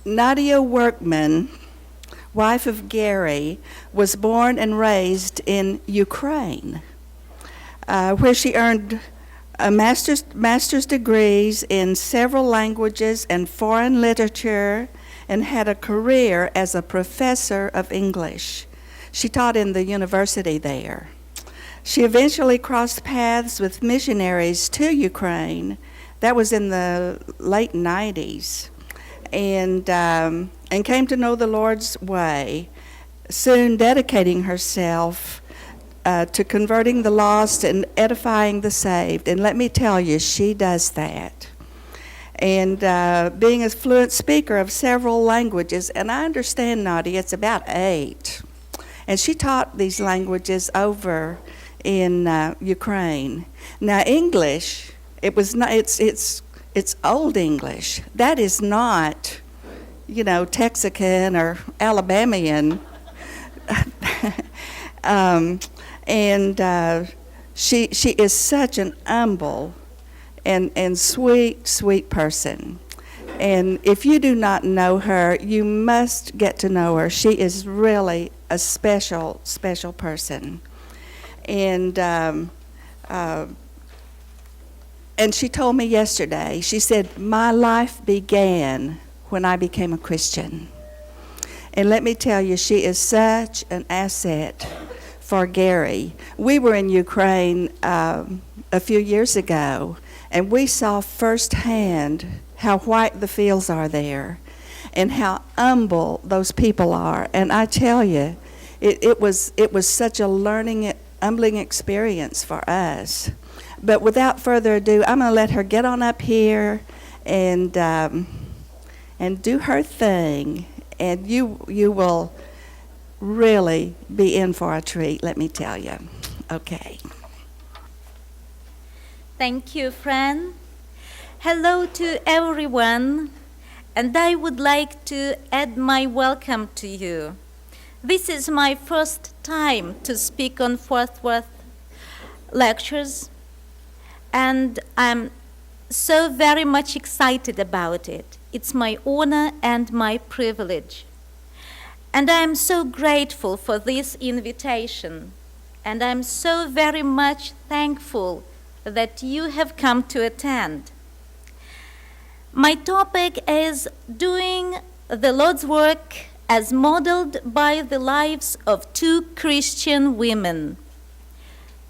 Nadya Workman, wife of Gary, was born and raised in Ukraine, where she earned a master's degrees in several languages and foreign literature, and had a career as a professor of English. She taught in the university there. She eventually crossed paths with missionaries to Ukraine. That was in the late 90s, and came to know the Lord's way, soon dedicating herself to converting the lost and edifying the saved. And let me tell you, she does that. And being a fluent speaker of several languages, and I understand, Nadya, it's about 8. And she taught these languages over in Ukraine. Now, English, it's Old English. That is not, Texican or Alabamian. She is such an humble and sweet person. And if you do not know her, you must get to know her. She is really a special person. And she told me yesterday, she said, my life began when I became a Christian. And let me tell you, she is such an asset for Gary. We were in Ukraine a few years ago, and we saw firsthand how white the fields are there and how humble those people are. And I tell you, it was such a humbling experience for us. But without further ado, I'm going to let her get on up here and do her thing, and you will really be in for a treat, let me tell you. Okay. Thank you, Fran. Hello to everyone, and I would like to add my welcome to you. This is my first time to speak on Fort Worth lectures, and I'm so very much excited about it. It's my honor and my privilege. And I'm so grateful for this invitation, and I'm so very much thankful that you have come to attend. My topic is doing the Lord's work as modeled by the lives of 2 Christian women,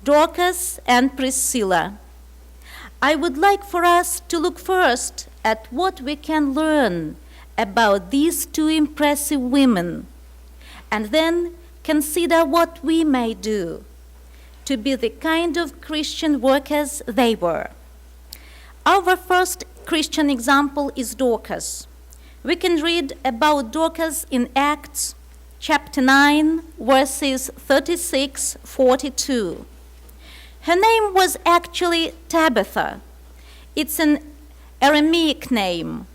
Dorcas and Priscilla. I would like for us to look first at what we can learn about these 2 impressive women, and then consider what we may do to be the kind of Christian workers they were. Our first Christian example is Dorcas. We can read about Dorcas in Acts chapter 9, verses 36-42. Her name was actually Tabitha. It's an Aramaic name.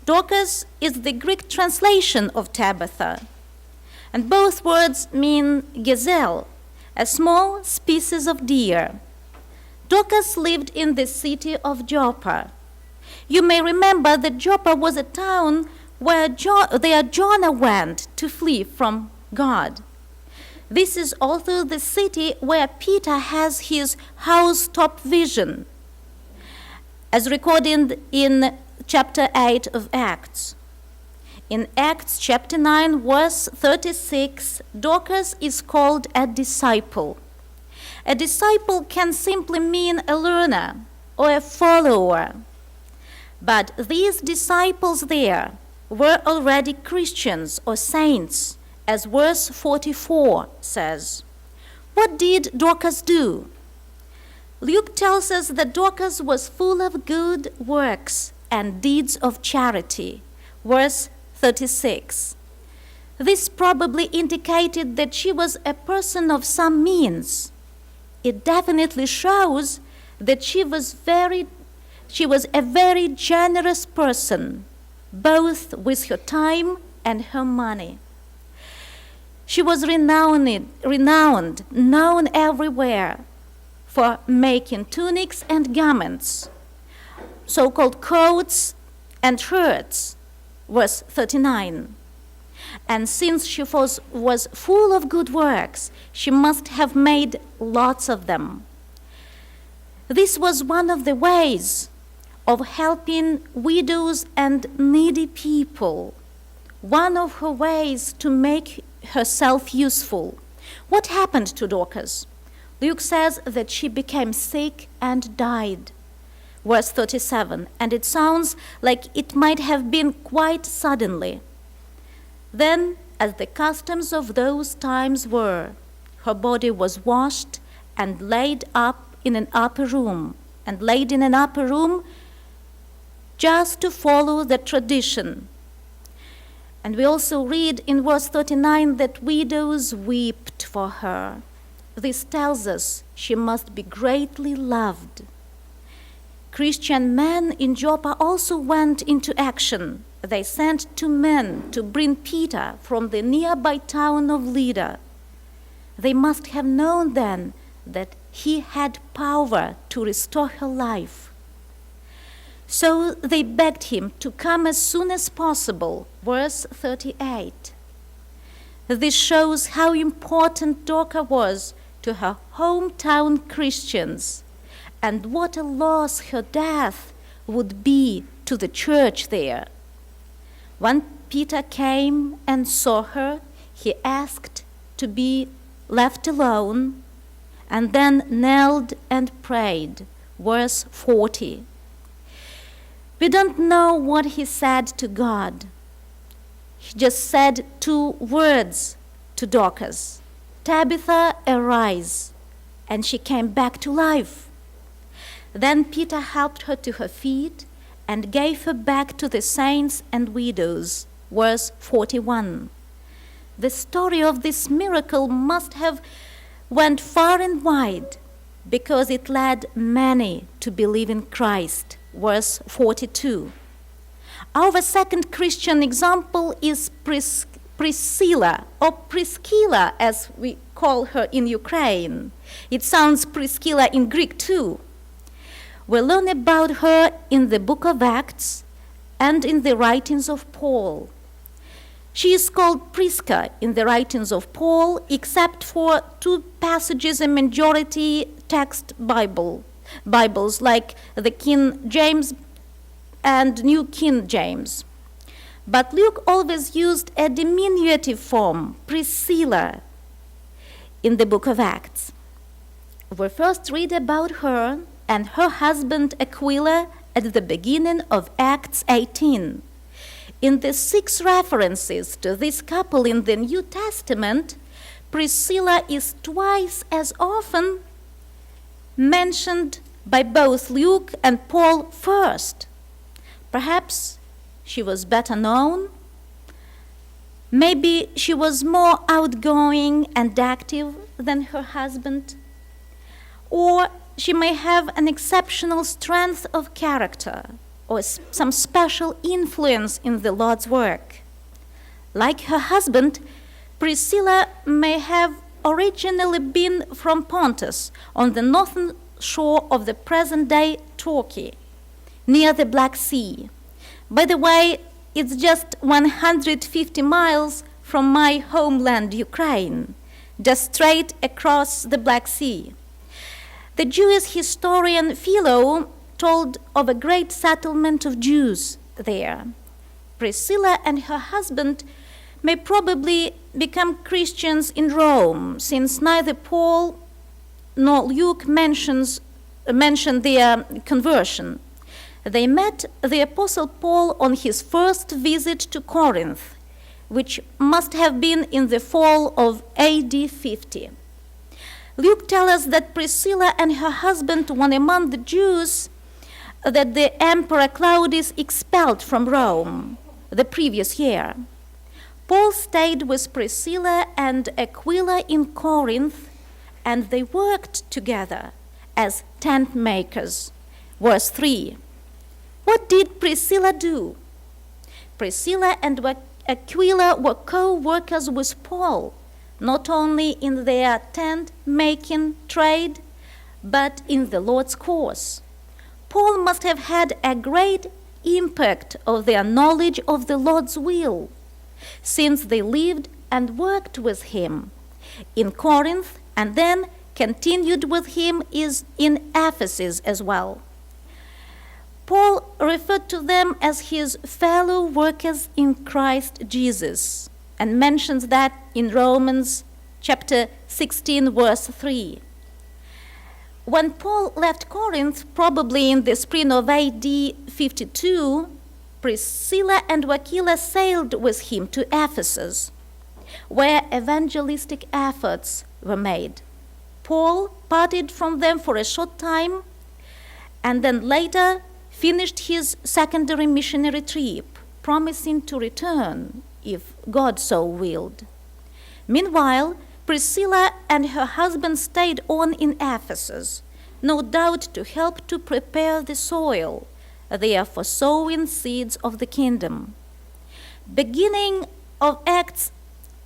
Dorcas is the Greek translation of Tabitha, and both words mean gazelle, a small species of deer. Dorcas lived in the city of Joppa. You may remember that Joppa was a town where Jonah went to flee from God. This is also the city where Peter has his housetop vision, as recorded in chapter 8 of Acts. In Acts chapter 9, verse 36, Dorcas is called a disciple. A disciple can simply mean a learner or a follower. But these disciples there were already Christians or saints, as verse 44 says. What did Dorcas do? Luke tells us that Dorcas was full of good works and deeds of charity, verse 36. This probably indicated that she was a person of some means. It definitely shows that she was a very generous person, both with her time and her money. She was renowned, known everywhere for making tunics and garments, so-called coats and shirts. verse 39. And since she was full of good works, she must have made lots of them. This was one of the ways of helping widows and needy people, one of her ways to make herself useful. What happened to Dorcas? Luke says that she became sick and died. Verse 37, and it sounds like it might have been quite suddenly. Then, as the customs of those times were, her body was washed and laid in an upper room, just to follow the tradition. And we also read in verse 39 that widows wept for her. This tells us she must be greatly loved. Christian men in Joppa also went into action. They sent 2 men to bring Peter from the nearby town of Lydda. They must have known then that he had power to restore her life. So they begged him to come as soon as possible. Verse 38. This shows how important Dorcas was to her hometown Christians, and what a loss her death would be to the church there. When Peter came and saw her, he asked to be left alone, and then knelt and prayed. Verse 40. We don't know what he said to God. He just said 2 words to Dorcas, Tabitha, arise, and she came back to life. Then Peter helped her to her feet and gave her back to the saints and widows. Verse 41. The story of this miracle must have went far and wide, because it led many to believe in Christ. Verse 42. Our second Christian example is Priscilla, or Priscilla as we call her in Ukraine. It sounds Priscilla in Greek too. We learn about her in the book of Acts and in the writings of Paul. She is called Prisca in the writings of Paul, except for 2 passages in majority text Bibles, like the King James and New King James. But Luke always used a diminutive form, Priscilla, in the book of Acts. We first read about her and her husband Aquila at the beginning of Acts 18. In the 6 references to this couple in the New Testament, Priscilla is twice as often mentioned by both Luke and Paul first. Perhaps she was better known. Maybe she was more outgoing and active than her husband. Or she may have an exceptional strength of character or some special influence in the Lord's work. Like her husband, Priscilla may have originally been from Pontus, on the northern shore of the present-day Turkey, near the Black Sea. By the way, it's just 150 miles from my homeland, Ukraine, just straight across the Black Sea. The Jewish historian Philo told of a great settlement of Jews there. Priscilla and her husband may probably become Christians in Rome, since neither Paul nor Luke mention their conversion. They met the Apostle Paul on his first visit to Corinth, which must have been in the fall of AD 50. Luke tells us that Priscilla and her husband were among the Jews that the Emperor Claudius expelled from Rome the previous year. Paul stayed with Priscilla and Aquila in Corinth, and they worked together as tent makers. Verse 3. What did Priscilla do? Priscilla and Aquila were co-workers with Paul, not only in their tent-making trade, but in the Lord's cause. Paul must have had a great impact of their knowledge of the Lord's will, since they lived and worked with him in Corinth and then continued with him in Ephesus as well. Paul referred to them as his fellow workers in Christ Jesus and mentions that in Romans chapter 16, verse 3. When Paul left Corinth, probably in the spring of AD 52, Priscilla and Aquila sailed with him to Ephesus, where evangelistic efforts were made. Paul parted from them for a short time and then later finished his secondary missionary trip, promising to return if God so willed. Meanwhile, Priscilla and her husband stayed on in Ephesus, no doubt to help to prepare the soil there for sowing seeds of the kingdom. Beginning of Acts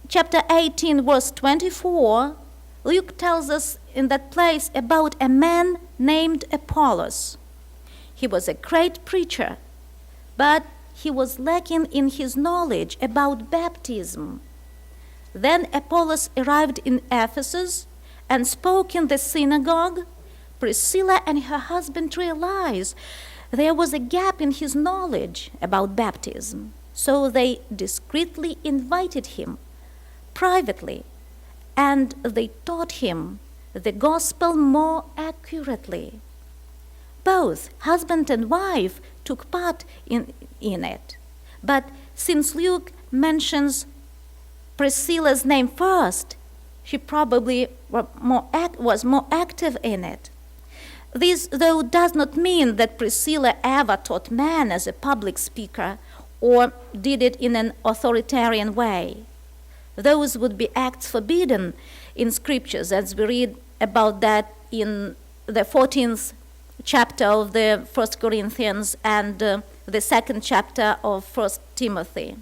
chapter 18, verse 24, Luke tells us in that place about a man named Apollos. He was a great preacher, but he was lacking in his knowledge about baptism. Then Apollos arrived in Ephesus and spoke in the synagogue. Priscilla and her husband realized there was a gap in his knowledge about baptism, so they discreetly invited him privately, and they taught him the gospel more accurately. Both husband and wife took part in it, but since Luke mentions Priscilla's name first, she probably was more active in it. This, though, does not mean that Priscilla ever taught men as a public speaker or did it in an authoritarian way. Those would be acts forbidden in scriptures, as we read about that in the 14th chapter of the 1 Corinthians and the second chapter of 1 Timothy.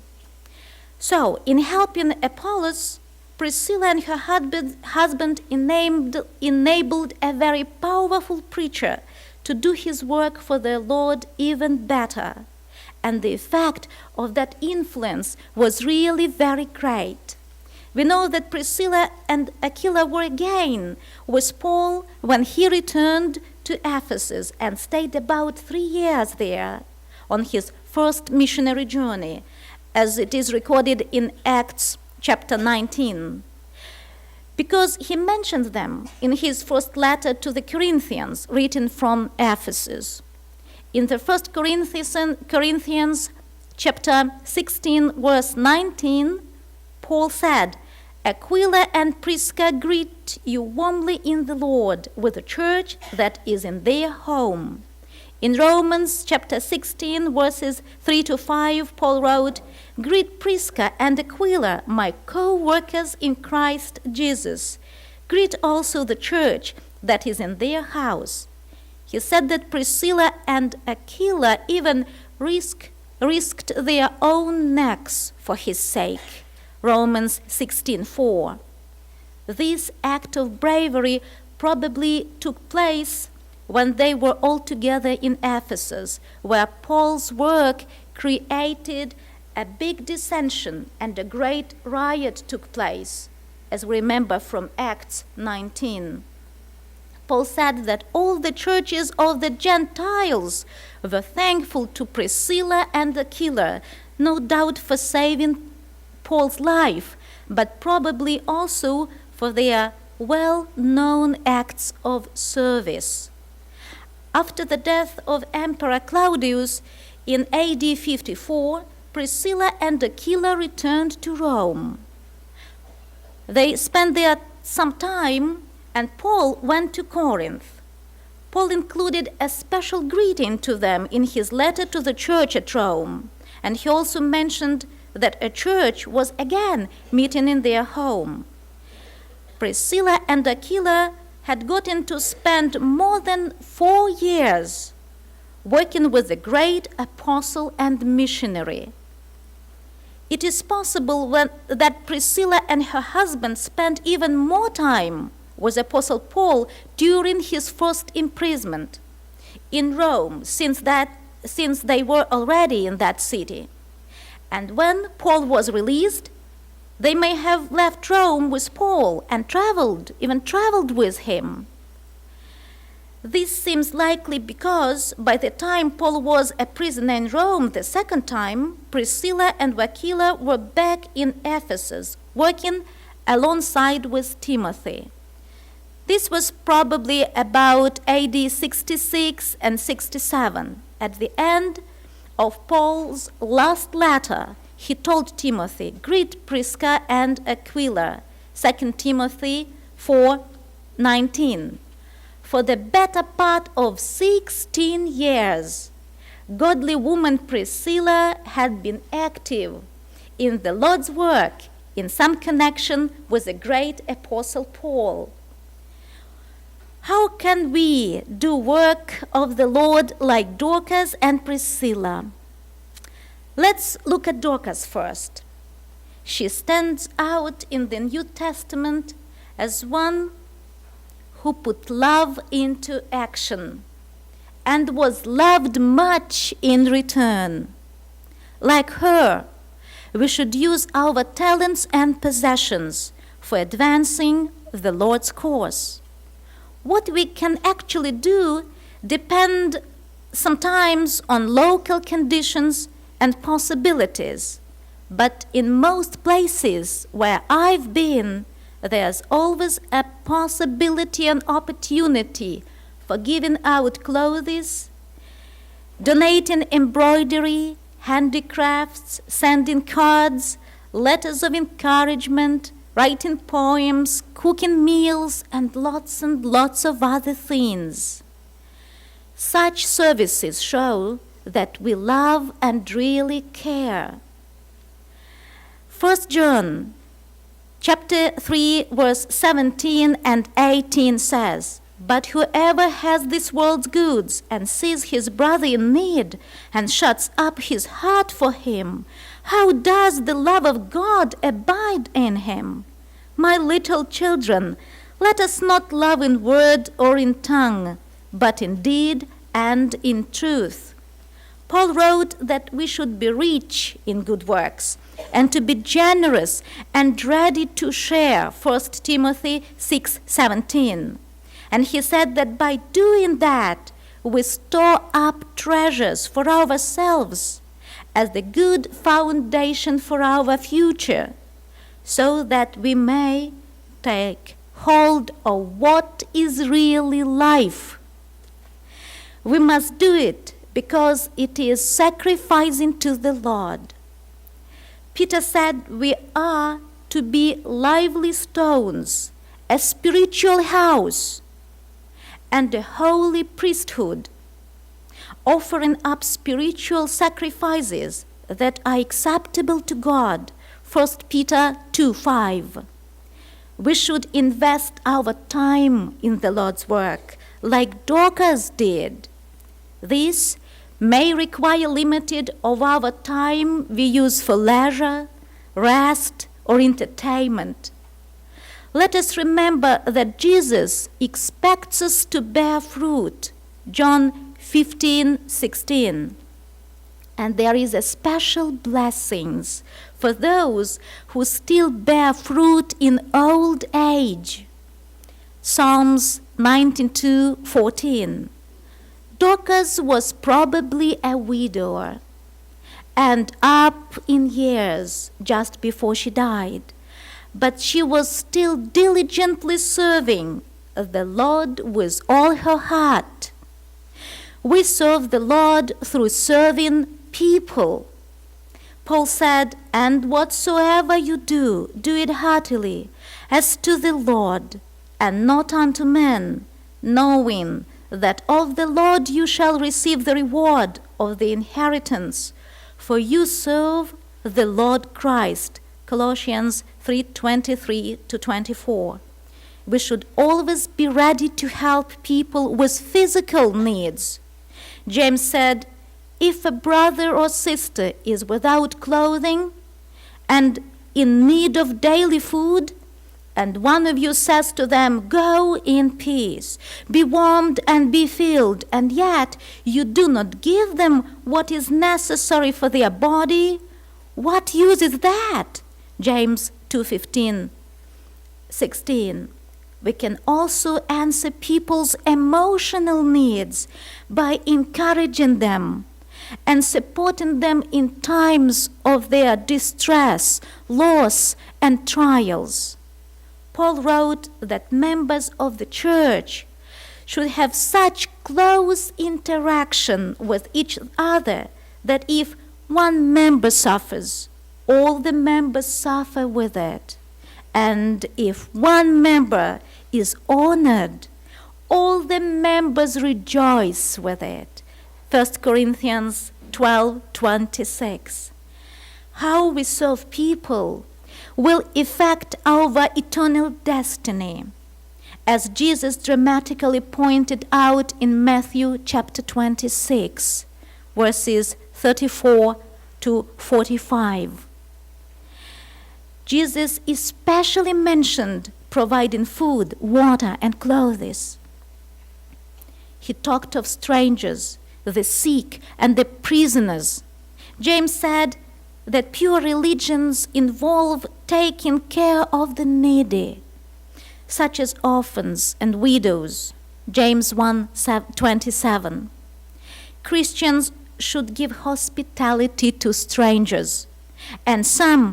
So, in helping Apollos, Priscilla and her husband enabled a very powerful preacher to do his work for the Lord even better. And the effect of that influence was really very great. We know that Priscilla and Aquila were again with Paul when he returned to Ephesus and stayed about 3 years there on his first missionary journey, as it is recorded in Acts chapter 19. Because he mentioned them in his first letter to the Corinthians, written from Ephesus. In the 1 Corinthians chapter 16, verse 19, Paul said, Aquila and Prisca greet you warmly in the Lord with the church that is in their home. In Romans chapter 16, verses 3 to 5, Paul wrote, Greet Prisca and Aquila, my co-workers in Christ Jesus. Greet also the church that is in their house. He said that Priscilla and Aquila even risked their own necks for his sake. Romans 16:4. This act of bravery probably took place when they were all together in Ephesus, where Paul's work created a big dissension and a great riot took place, as we remember from Acts 19. Paul said that all the churches of the Gentiles were thankful to Priscilla and Aquila, no doubt for saving Paul's life, but probably also for their well-known acts of service. After the death of Emperor Claudius in AD 54, Priscilla and Aquila returned to Rome. They spent there some time, and Paul went to Corinth. Paul included a special greeting to them in his letter to the church at Rome, and he also mentioned that a church was again meeting in their home. Priscilla and Aquila had gotten to spend more than 4 years working with the great apostle and missionary. It is possible that Priscilla and her husband spent even more time with Apostle Paul during his first imprisonment in Rome, since that since they were already in that city. And when Paul was released, they may have left Rome with Paul and even traveled with him. This seems likely because by the time Paul was a prisoner in Rome the second time, Priscilla and Aquila were back in Ephesus, working alongside with Timothy. This was probably about AD 66 and 67. At the end of Paul's last letter, he told Timothy, "Greet Prisca and Aquila," 2 Timothy 4:19. For the better part of 16 years, godly woman Priscilla had been active in the Lord's work in some connection with the great apostle Paul. How can we do work of the Lord like Dorcas and Priscilla? Let's look at Dorcas first. She stands out in the New Testament as one who put love into action and was loved much in return. Like her, we should use our talents and possessions for advancing the Lord's cause. What we can actually do depends sometimes on local conditions and possibilities, but in most places where I've been, there's always a possibility and opportunity for giving out clothes, donating embroidery, handicrafts, sending cards, letters of encouragement, writing poems, cooking meals, and lots of other things. Such services show that we love and really care. 1 John chapter 3, verse 17 and 18 says, "But whoever has this world's goods and sees his brother in need and shuts up his heart for him, how does the love of God abide in him? My little children, let us not love in word or in tongue, but in deed and in truth." Paul wrote that we should be rich in good works and to be generous and ready to share, 1 Timothy 6:17. And he said that by doing that, we store up treasures for ourselves as the good foundation for our future, so that we may take hold of what is really life. We must do it because it is sacrificing to the Lord. Peter said we are to be lively stones, a spiritual house, and a holy priesthood, offering up spiritual sacrifices that are acceptable to God, 1 Peter 2:5. We should invest our time in the Lord's work, like Dorcas did. This may require limited of our time we use for leisure, rest, or entertainment. Let us remember that Jesus expects us to bear fruit, John 15:16. And there is a special blessings for those who still bear fruit in old age. Psalms 92:14. Dorcas was probably a widower and up in years just before she died, but she was still diligently serving the Lord with all her heart. We serve the Lord through serving people. Paul said, "And whatsoever you do, do it heartily, as to the Lord, and not unto men, knowing that of the Lord you shall receive the reward of the inheritance, for you serve the Lord Christ." Colossians 3:23-24. We should always be ready to help people with physical needs. James said, "If a brother or sister is without clothing and in need of daily food, and one of you says to them, "Go in peace, be warmed and be filled," and yet you do not give them what is necessary for their body, what use is that? James 2:15, 16. We can also answer people's emotional needs by encouraging them and supporting them in times of their distress, loss, and trials. Paul wrote that members of the church should have such close interaction with each other that if one member suffers, all the members suffer with it. And if one member is honored, all the members rejoice with it. 1 Corinthians 12:26. How we serve people will affect our eternal destiny, as Jesus dramatically pointed out in Matthew chapter 26, verses 34 to 45. Jesus especially mentioned providing food, water, and clothes. He talked of strangers, the sick, and the prisoners. James said that pure religions involve taking care of the needy, such as orphans and widows. James 1:27. Christians should give hospitality to strangers, and some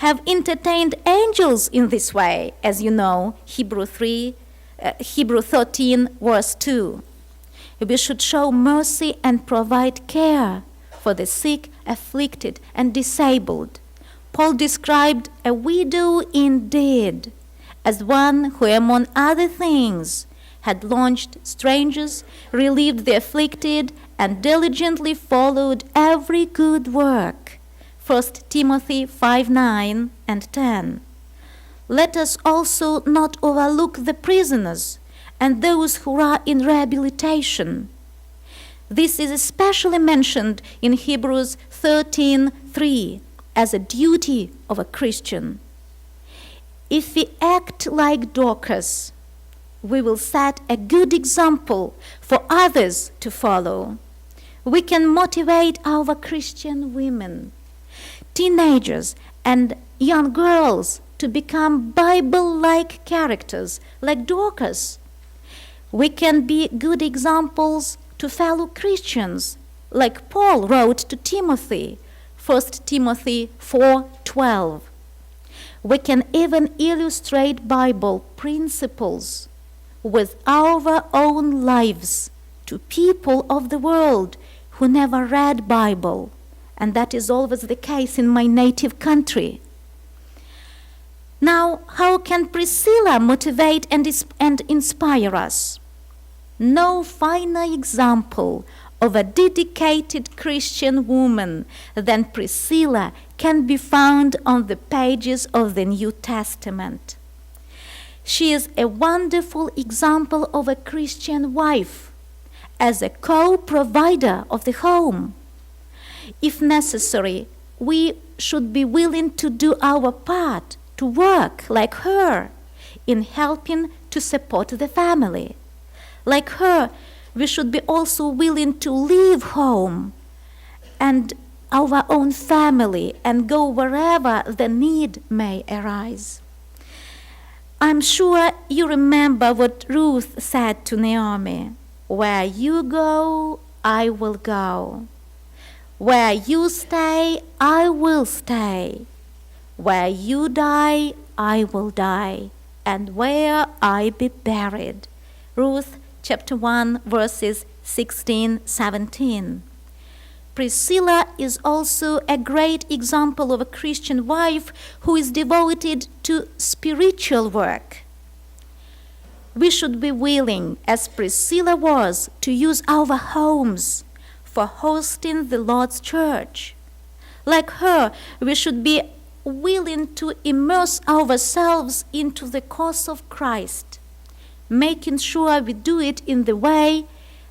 have entertained angels in this way, as you know, Hebrew 13, verse 2. We should show mercy and provide care for the sick, afflicted, and disabled. Paul described a widow indeed as one who, among other things, had launched strangers, relieved the afflicted, and diligently followed every good work. 1 Timothy 5:9 and 10. Let us also not overlook the prisoners and those who are in rehabilitation. This is especially mentioned in Hebrews 13:3 as a duty of a Christian. If we act like Dorcas, we will set a good example for others to follow. We can motivate our Christian women, teenagers, and young girls to become Bible-like characters like Dorcas. We can be good examples to fellow Christians, like Paul wrote to Timothy, 1 Timothy 4:12. We can even illustrate Bible principles with our own lives to people of the world who never read Bible, and that is always the case in my native country. Now, how can Priscilla motivate and inspire us? No finer example of a dedicated Christian woman than Priscilla can be found on the pages of the New Testament. She is a wonderful example of a Christian wife as a co-provider of the home. If necessary, we should be willing to do our part, to work like her in helping to support the family. Like her, we should be also willing to leave home and our own family and go wherever the need may arise. I'm sure you remember what Ruth said to Naomi, "Where you go, I will go. Where you stay, I will stay. Where you die, I will die. And where I be buried." Ruth chapter 1, verses 16-17. Priscilla is also a great example of a Christian wife who is devoted to spiritual work. We should be willing, as Priscilla was, to use our homes for hosting the Lord's church. Like her, we should be willing to immerse ourselves into the cause of Christ, making sure we do it in the way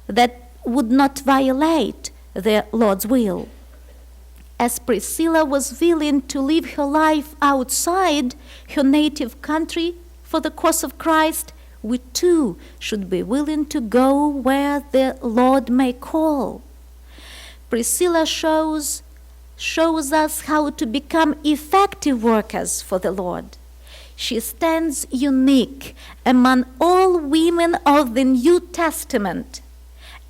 that would not violate the Lord's will. As Priscilla was willing to live her life outside her native country for the cause of Christ, we too should be willing to go where the Lord may call. Priscilla shows us how to become effective workers for the Lord. She stands unique among all women of the New Testament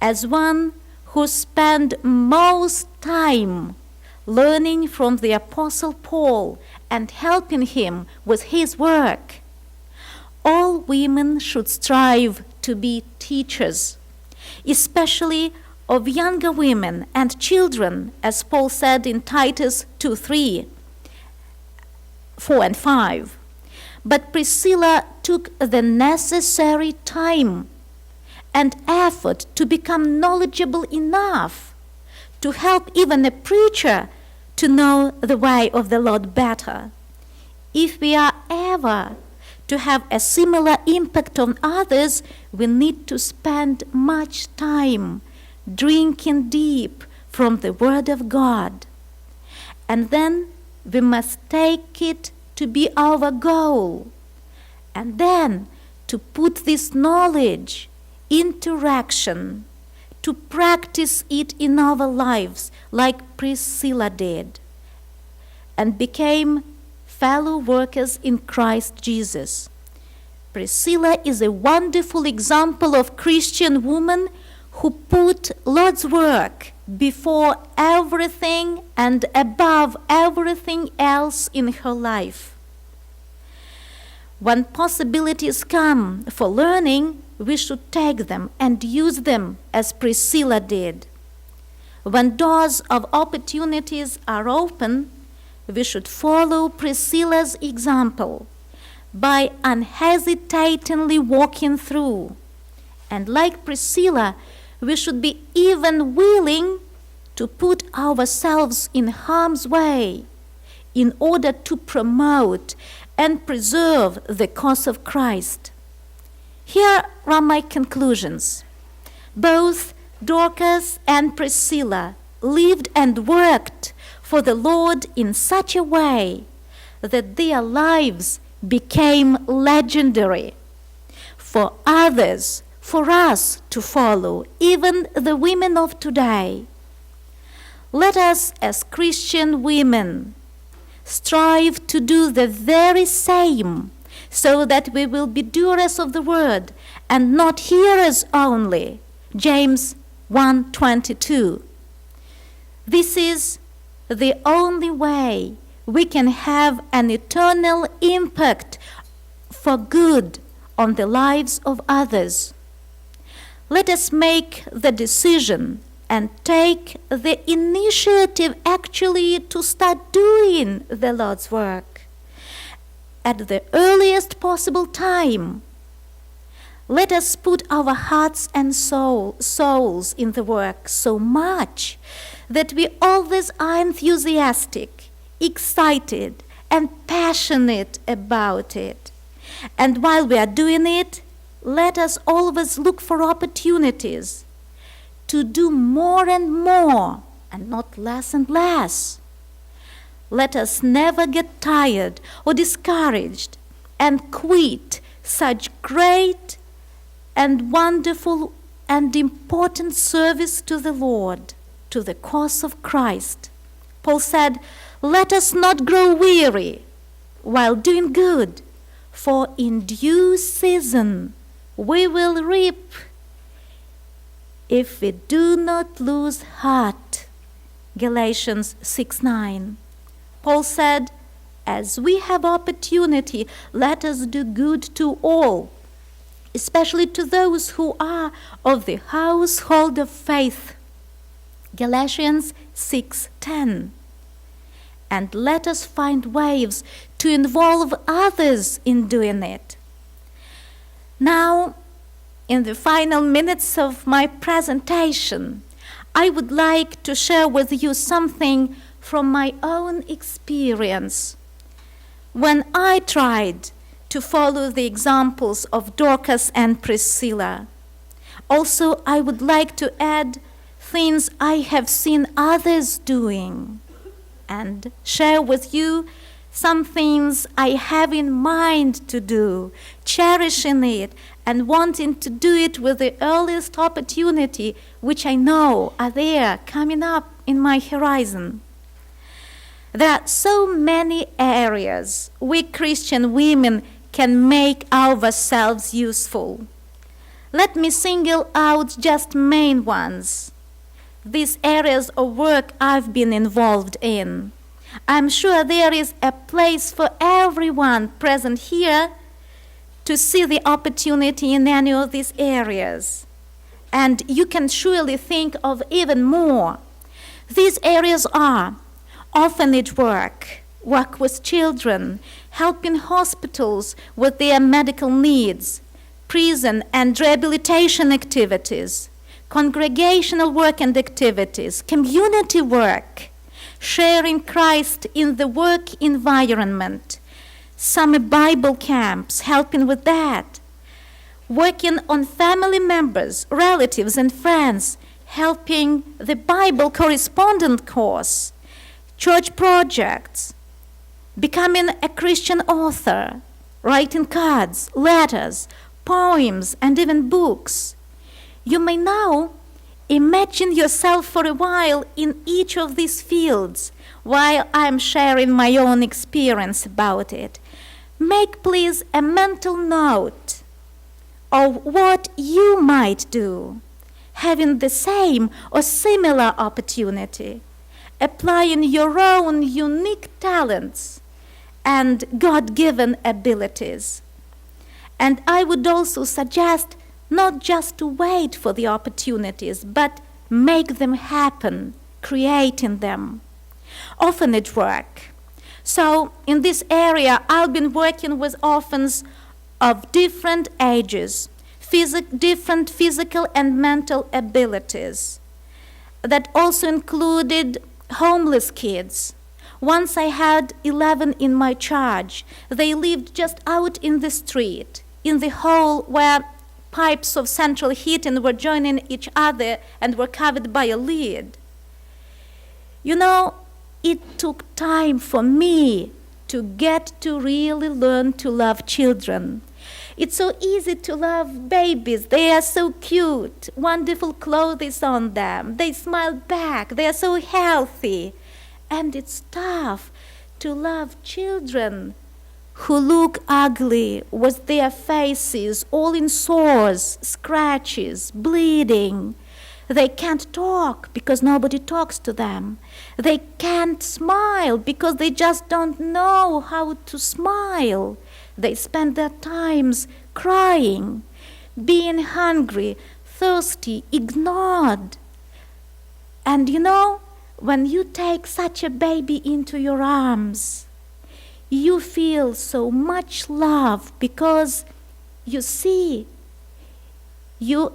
as one who spent most time learning from the Apostle Paul and helping him with his work. All women should strive to be teachers, especially of younger women and children, as Paul said in Titus 2:3, 4 and 5. But Priscilla took the necessary time and effort to become knowledgeable enough to help even a preacher to know the way of the Lord better. If we are ever to have a similar impact on others, we need to spend much time drinking deep from the Word of God. And then we must take it to be our goal. And then to put this knowledge into action, to practice it in our lives like Priscilla did, and became fellow workers in Christ Jesus. Priscilla is a wonderful example of Christian woman who put Lord's work before everything and above everything else in her life. When possibilities come for learning, we should take them and use them as Priscilla did. When doors of opportunities are open, we should follow Priscilla's example by unhesitatingly walking through. And like Priscilla, we should be even willing to put ourselves in harm's way in order to promote and preserve the cause of Christ. Here are my conclusions. Both Dorcas and Priscilla lived and worked for the Lord in such a way that their lives became legendary for others, for us to follow, even the women of today. Let us, as Christian women, strive to do the very same, so that we will be doers of the word and not hearers only. James 1:22. This is the only way we can have an eternal impact for good on the lives of others. Let us make the decision and take the initiative actually to start doing the Lord's work at the earliest possible time. Let us put our hearts and souls in the work so much that we always are enthusiastic, excited, and passionate about it. And while we are doing it, let us always look for opportunities to do more and more, and not less and less. Let us never get tired or discouraged and quit such great and wonderful and important service to the Lord, to the cause of Christ. Paul said, "Let us not grow weary while doing good, for in due season we will reap if we do not lose heart." Galatians 6:9. Paul said, "As we have opportunity, let us do good to all, especially to those who are of the household of faith." Galatians 6:10. And let us find ways to involve others in doing it. Now, in the final minutes of my presentation, I would like to share with you something from my own experience when I tried to follow the examples of Dorcas and Priscilla. Also, I would like to add things I have seen others doing and share with you some things I have in mind to do, cherishing it and wanting to do it with the earliest opportunity, which I know are there coming up in my horizon. There are so many areas we Christian women can make ourselves useful. Let me single out just main ones. These areas of work I've been involved in. I'm sure there is a place for everyone present here to see the opportunity in any of these areas. And you can surely think of even more. These areas are orphanage work, work with children, helping hospitals with their medical needs, prison and rehabilitation activities, congregational work and activities, community work, sharing Christ in the work environment, summer Bible camps, helping with that, working on family members, relatives, and friends, helping the Bible correspondent course, church projects, becoming a Christian author, writing cards, letters, poems, and even books. You may now imagine yourself for a while in each of these fields while I'm sharing my own experience about it. Make, please, a mental note of what you might do, having the same or similar opportunity, applying your own unique talents and God-given abilities. And I would also suggest not just to wait for the opportunities, but make them happen, creating them. Orphanage work. So in this area, I've been working with orphans of different ages, different physical and mental abilities. That also included homeless kids. Once I had 11 in my charge. They lived just out in the street, in the hole where pipes of central heating were joining each other and were covered by a lid. You know, it took time for me to get to really learn to love children. It's so easy to love babies. They are so cute, wonderful clothes on them. They smile back. They are so healthy. And it's tough to love children who look ugly with their faces all in sores, scratches, bleeding. They can't talk because nobody talks to them. They can't smile because they just don't know how to smile. They spend their times crying, being hungry, thirsty, ignored. And you know, when you take such a baby into your arms, you feel so much love because you see, you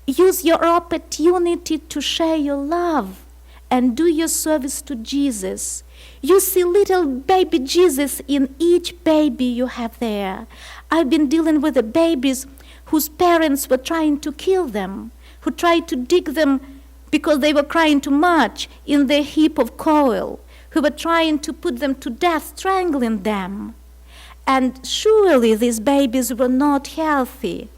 use your opportunity to share your love and do your service to Jesus. You see little baby Jesus in each baby you have there. I've been dealing with the babies whose parents were trying to kill them, who tried to dig them because they were crying too much in their heap of coal, who were trying to put them to death, strangling them. And surely these babies were not healthy.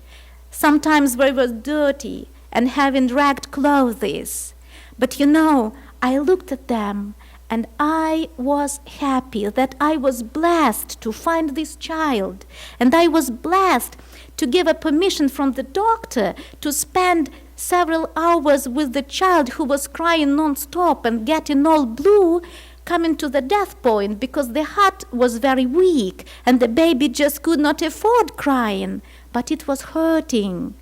Sometimes they were dirty and having ragged clothes. But you know, I looked at them and I was happy that I was blessed to find this child. And I was blessed to give a permission from the doctor to spend several hours with the child who was crying non-stop and getting all blue, coming to the death point because the heart was very weak and the baby just could not afford crying, but it was hurting.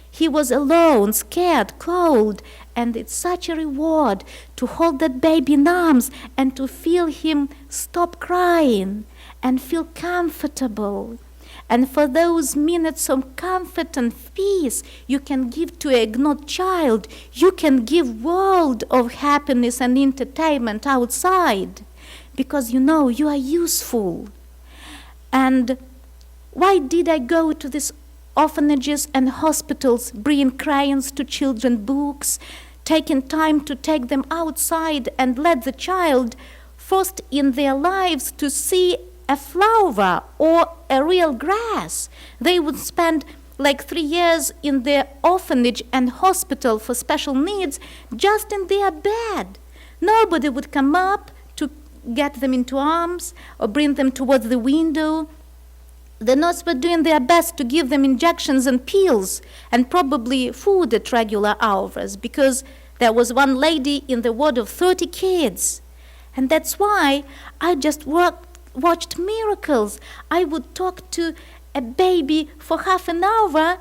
He was alone, scared, cold, and it's such a reward to hold that baby in arms and to feel him stop crying and feel comfortable. And for those minutes of comfort and peace you can give to a ignored child, you can give world of happiness and entertainment outside because you know you are useful. And why did I go to these orphanages and hospitals, bringing crayons to children, books, taking time to take them outside and let the child first in their lives to see a flower or a real grass. They would spend like 3 years in the orphanage and hospital for special needs just in their bed. Nobody would come up to get them into arms or bring them towards the window. The nurses were doing their best to give them injections and pills and probably food at regular hours, because there was one lady in the ward of 30 kids. And that's why I just watched miracles. I would talk to a baby for half an hour,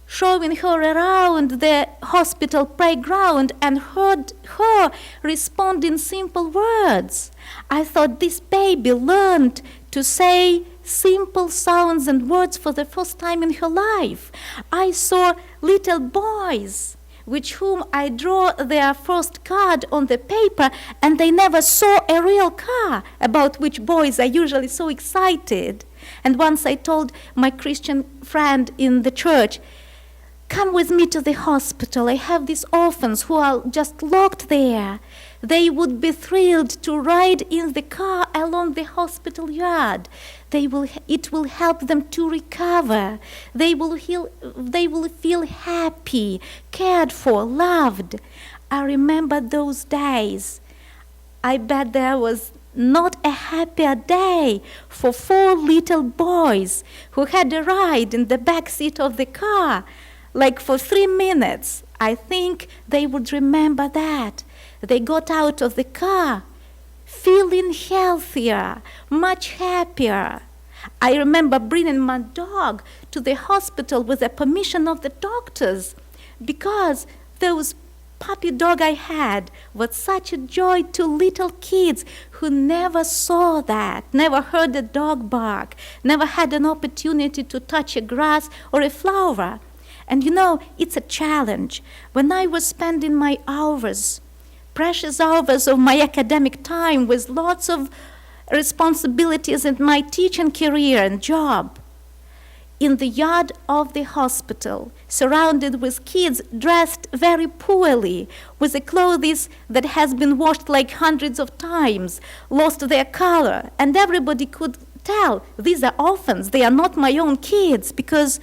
showing her around the hospital playground, and heard her respond in simple words. I thought this baby learned to say simple sounds and words for the first time in her life. I saw little boys with whom I draw their first card on the paper, and they never saw a real car, about which boys are usually so excited. And once I told my Christian friend in the church, "Come with me to the hospital. I have these orphans who are just locked there. They would be thrilled to ride in the car along the hospital yard. It will help them to recover. They will feel happy, cared for, loved." I remember those days. I bet there was not a happier day for 4 little boys who had a ride in the back seat of the car, like for 3 minutes. I think they would remember that. They got out of the car feeling healthier, much happier. I remember bringing my dog to the hospital with the permission of the doctors, because those puppy dog I had was such a joy to little kids who never saw that, never heard a dog bark, never had an opportunity to touch a grass or a flower. And you know, it's a challenge. When I was spending my hours, precious hours of my academic time with lots of responsibilities in my teaching career and job, in the yard of the hospital, surrounded with kids dressed very poorly, with the clothes that has been washed like hundreds of times, lost their color, and everybody could tell these are orphans, they are not my own kids, because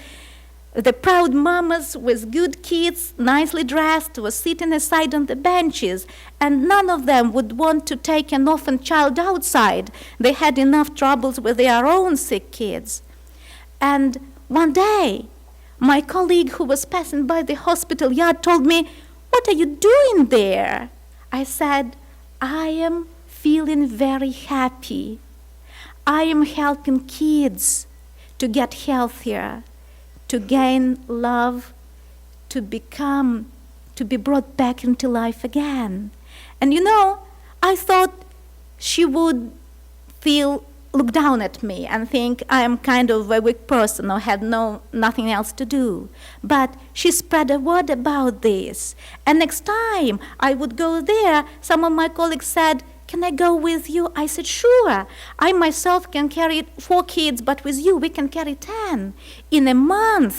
the proud mamas with good kids, nicely dressed, were sitting aside on the benches, and none of them would want to take an orphan child outside. They had enough troubles with their own sick kids. And one day, my colleague who was passing by the hospital yard told me, "What are you doing there?" I said, "I am feeling very happy. I am helping kids to get healthier, to gain love, to be brought back into life again." And you know, I thought she would look down at me and think I am kind of a weak person or had nothing else to do. But she spread a word about this. And next time I would go there, some of my colleagues said, "Can I go with you?" I said, "Sure. I myself can carry 4 kids, but with you we can carry 10. In a month,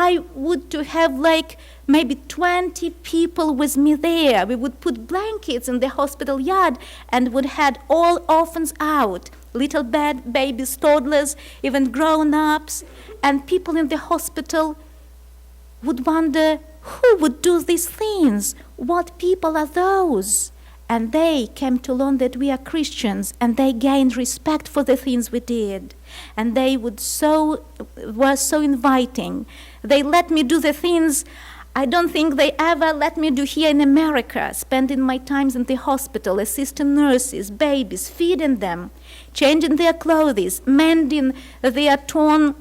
I would to have like maybe 20 people with me there. We would put blankets in the hospital yard and would have all orphans out, little babies, toddlers, even grown-ups, and people in the hospital would wonder, who would do these things? What people are those?" And they came to learn that we are Christians, and they gained respect for the things we did. And they were so inviting. They let me do the things I don't think they ever let me do here in America, spending my times in the hospital, assisting nurses, babies, feeding them, changing their clothes, mending their torn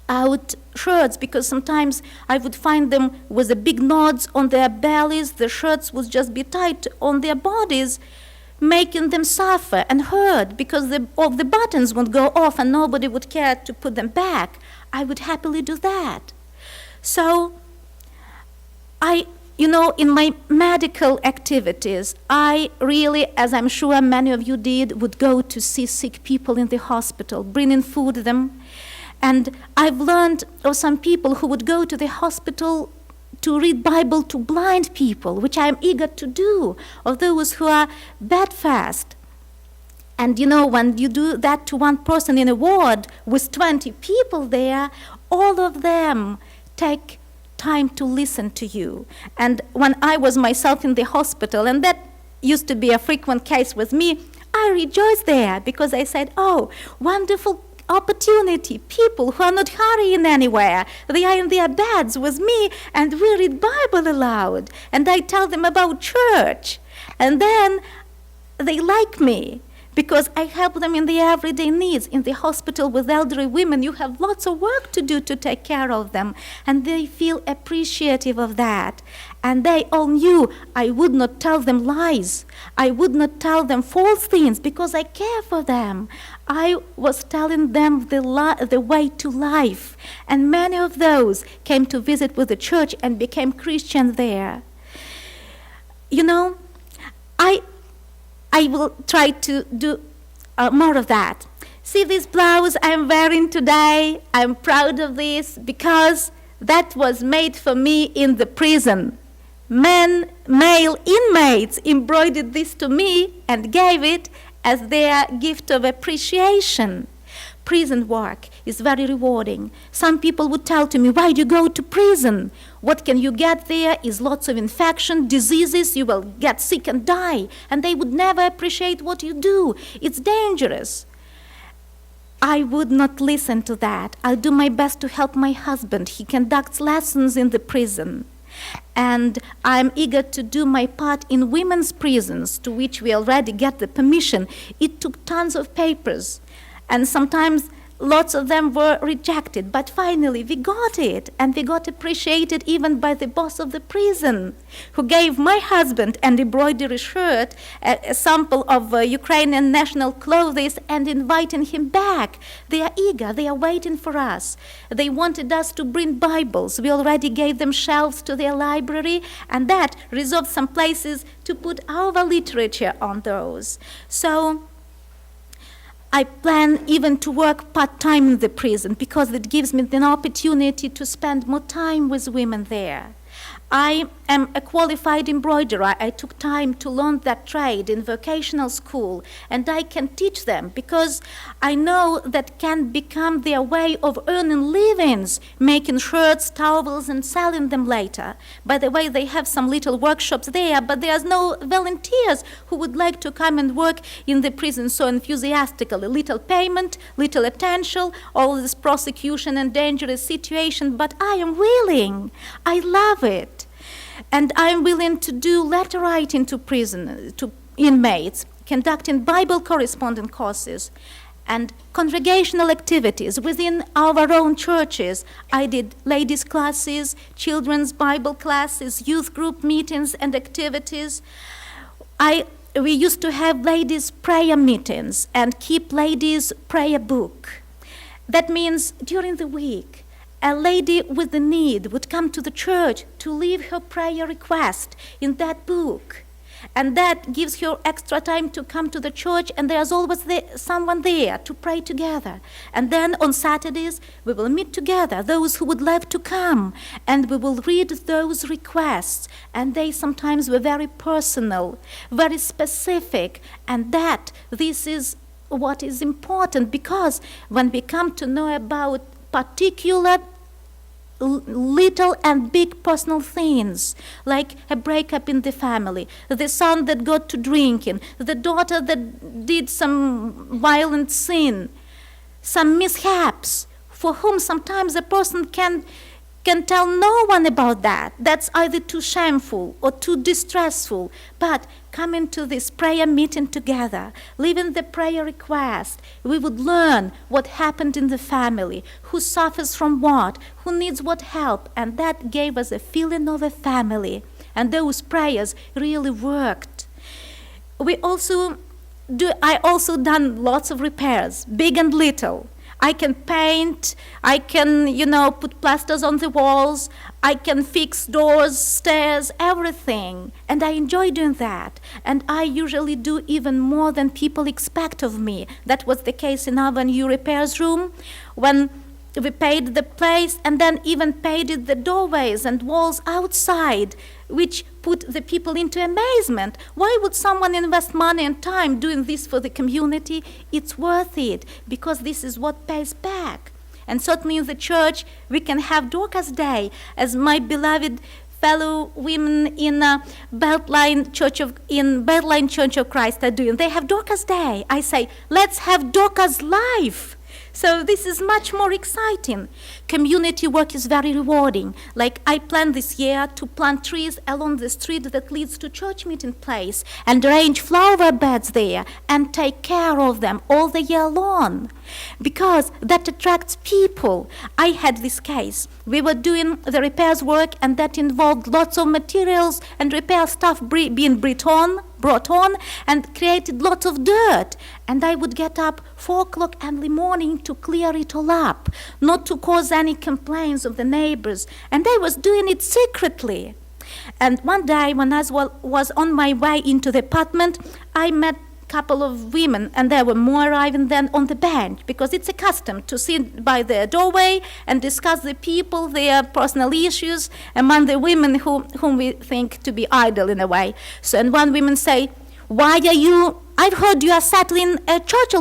out shirts, because sometimes I would find them with the big knots on their bellies. The shirts would just be tight on their bodies, making them suffer and hurt because all the buttons would go off and nobody would care to put them back. I would happily do that. So in my medical activities, I really, as I'm sure many of you did, would go to see sick people in the hospital, bringing food to them. And I've learned of some people who would go to the hospital to read Bible to blind people, which I am eager to do, of those who are bedfast. And when you do that to one person in a ward with 20 people there, all of them take time to listen to you. And when I was myself in the hospital, and that used to be a frequent case with me, I rejoiced there because I said, oh, wonderful opportunity. People who are not hurrying anywhere, they are in their beds with me, and we read Bible aloud, and I tell them about church. And then they like me, because I help them in their everyday needs. In the hospital with elderly women, you have lots of work to do to take care of them, and they feel appreciative of that. And they all knew I would not tell them lies. I would not tell them false things, because I care for them. I was telling them the way to life. And many of those came to visit with the church and became Christians there. I will try to do more of that. See this blouse I'm wearing today? I'm proud of this because that was made for me in the prison. Male inmates embroidered this to me and gave it as their gift of appreciation. Prison work is very rewarding. Some people would tell to me, why do you go to prison? What can you get there is lots of infection, diseases, you will get sick and die. And they would never appreciate what you do. It's dangerous. I would not listen to that. I'll do my best to help my husband. He conducts lessons in the prison. And I'm eager to do my part in women's prisons, to which we already get the permission. It took tons of papers. And sometimes lots of them were rejected, but finally we got it, and we got appreciated even by the boss of the prison, who gave my husband an embroidery shirt, a sample of Ukrainian national clothes, and inviting him back. They are eager, they are waiting for us. They wanted us to bring Bibles. We already gave them shelves to their library, and that reserved some places to put our literature on those. So I plan even to work part-time in the prison because it gives me an opportunity to spend more time with women there. I am a qualified embroiderer. I took time to learn that trade in vocational school, and I can teach them because I know that can become their way of earning livings, making shirts, towels, and selling them later. By the way, they have some little workshops there, but there's no volunteers who would like to come and work in the prison so enthusiastically. Little payment, little attention, all this prosecution and dangerous situation, but I am willing. I love it. And I'm willing to do letter writing to prison, to inmates, conducting Bible correspondence courses, and congregational activities within our own churches. I did ladies' classes, children's Bible classes, youth group meetings and activities. We used to have ladies' prayer meetings and keep ladies' prayer book. That means during the week, a lady with a need would come to the church to leave her prayer request in that book. And that gives her extra time to come to the church, and there's always someone there to pray together. And then on Saturdays, we will meet together, those who would love to come, and we will read those requests. And they sometimes were very personal, very specific, and this is what is important, because when we come to know about particular little and big personal things, like a breakup in the family, the son that got to drinking, the daughter that did some violent sin, some mishaps, for whom sometimes a person can tell no one about that. That's either too shameful or too distressful. But coming to this prayer meeting together, leaving the prayer request, we would learn what happened in the family, who suffers from what, who needs what help, and that gave us a feeling of a family. And those prayers really worked. I also done lots of repairs, big and little. I can paint, I can, put plasters on the walls, I can fix doors, stairs, everything. And I enjoy doing that. And I usually do even more than people expect of me. That was the case in our new repairs room, when we painted the place and then even painted the doorways and walls outside which put the people into amazement. Why would someone invest money and time doing this for the community? It's worth it, because this is what pays back. And certainly in the church, we can have Dorcas Day, as my beloved fellow women in Beltline Church of Christ are doing. They have Dorcas Day. I say, let's have Dorcas Life. So this is much more exciting. Community work is very rewarding. Like I planned this year to plant trees along the street that leads to church meeting place and arrange flower beds there and take care of them all the year long, because that attracts people. I had this case. We were doing the repairs work, and that involved lots of materials and repair stuff being brought on and created lots of dirt. And I would get up 4 o'clock every morning to clear it all up, not to cause any complaints of the neighbors. And I was doing it secretly. And one day when I was on my way into the apartment, I met couple of women, and there were more arriving then on the bench, because it's a custom to sit by the doorway and discuss the people, their personal issues among the women whom we think to be idle in a way. So, and one woman say, "Why are you? I've heard you are settling a church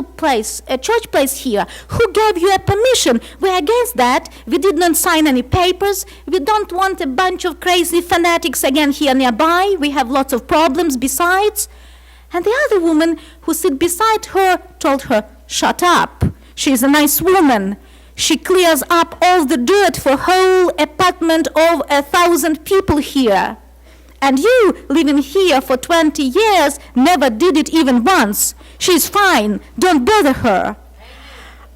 place here. Who gave you a permission? We're against that. We did not sign any papers. We don't want a bunch of crazy fanatics again here nearby. We have lots of problems besides." And the other woman who sit beside her told her, "Shut up. She's a nice woman. She clears up all the dirt for whole apartment of 1,000 people here. And you, living here for 20 years, never did it even once. She's fine. Don't bother her."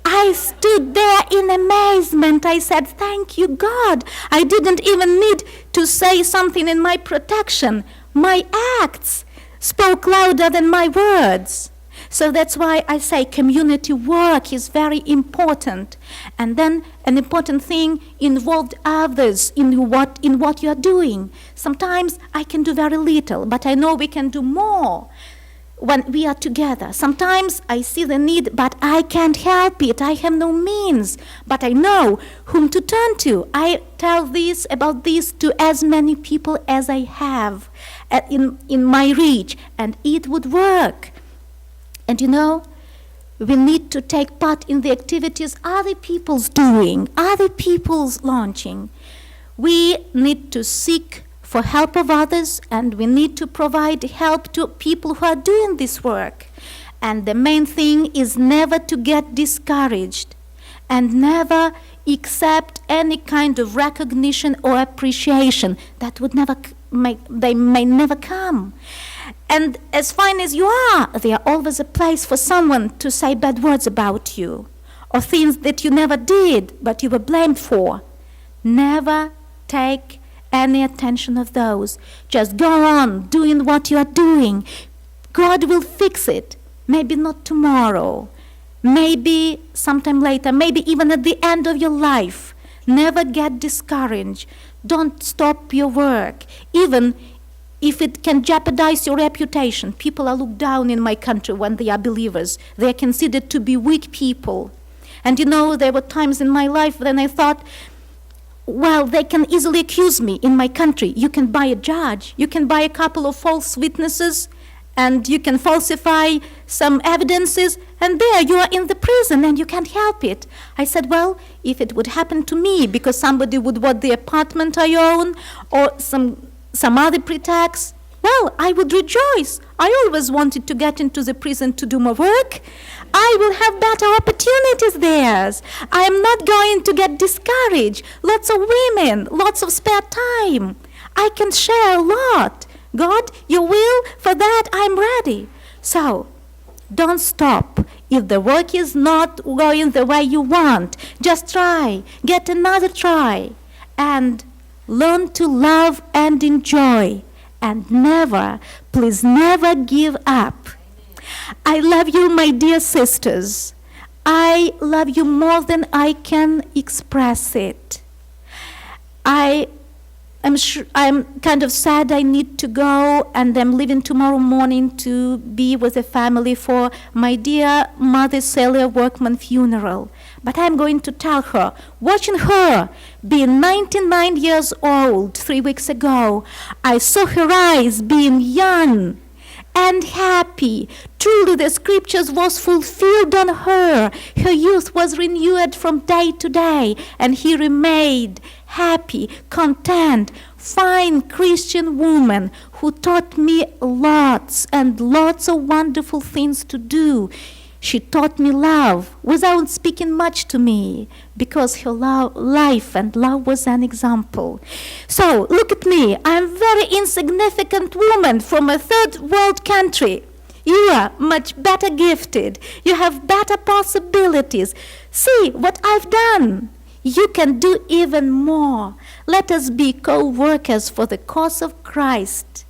I stood there in amazement. I said, "Thank you, God. I didn't even need to say something in my protection. My acts spoke louder than my words." So that's why I say community work is very important. And then an important thing, involved others in what you are doing. Sometimes I can do very little, but I know we can do more when we are together. Sometimes I see the need, but I can't help it. I have no means, but I know whom to turn to. I tell about this to as many people as I have in my reach, and it would work. And you know, we need to take part in the activities other people's doing, other people's launching. We need to seek for help of others, and we need to provide help to people who are doing this work. And the main thing is never to get discouraged and never accept any kind of recognition or appreciation that would never they may never come. And as fine as you are, there's always a place for someone to say bad words about you, or things that you never did but you were blamed for. Never take any attention of those. Just go on doing what you are doing. God will fix it. Maybe not tomorrow, maybe sometime later, maybe even at the end of your life. Never get discouraged. Don't stop your work, even if it can jeopardize your reputation. People are looked down in my country when they are believers. They are considered to be weak people. And you know, there were times in my life when I thought, well, they can easily accuse me in my country. You can buy a judge, you can buy a couple of false witnesses, and you can falsify some evidences, and there you are in the prison and you can't help it. I said, well, if it would happen to me because somebody would want the apartment I own or some other pretext, well, I would rejoice. I always wanted to get into the prison to do more work. I will have better opportunities there. I am not going to get discouraged. Lots of women, lots of spare time. I can share a lot. God, your will, for that I'm ready. So, don't stop. If the work is not going the way you want, just try. Get another try. And learn to love and enjoy. And never, please never give up. I love you, my dear sisters. I love you more than I can express it. I I'm kind of sad I need to go, and I'm leaving tomorrow morning to be with the family for my dear mother Celia Workman funeral. But I'm going to tell her, watching her being 99 years old 3 weeks ago, I saw her eyes being young and happy. Truly the scriptures was fulfilled on her. Her youth was renewed from day to day, and he remained happy, content, fine Christian woman who taught me lots and lots of wonderful things to do. She taught me love without speaking much to me, because her life and love was an example. So, look at me. I'm a very insignificant woman from a third world country. You are much better gifted. You have better possibilities. See what I've done. You can do even more. Let us be co-workers for the cause of Christ.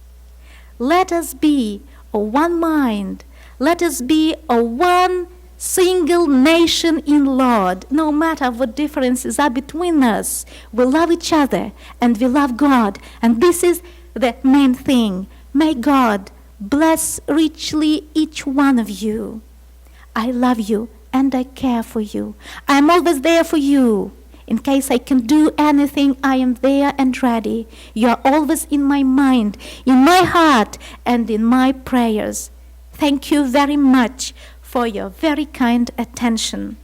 Let us be of one mind. Let us be a one single nation in Lord. No matter what differences are between us, we love each other and we love God. And this is the main thing. May God bless richly each one of you. I love you and I care for you. I'm always there for you. In case I can do anything, I am there and ready. You are always in my mind, in my heart, and in my prayers. Thank you very much for your very kind attention.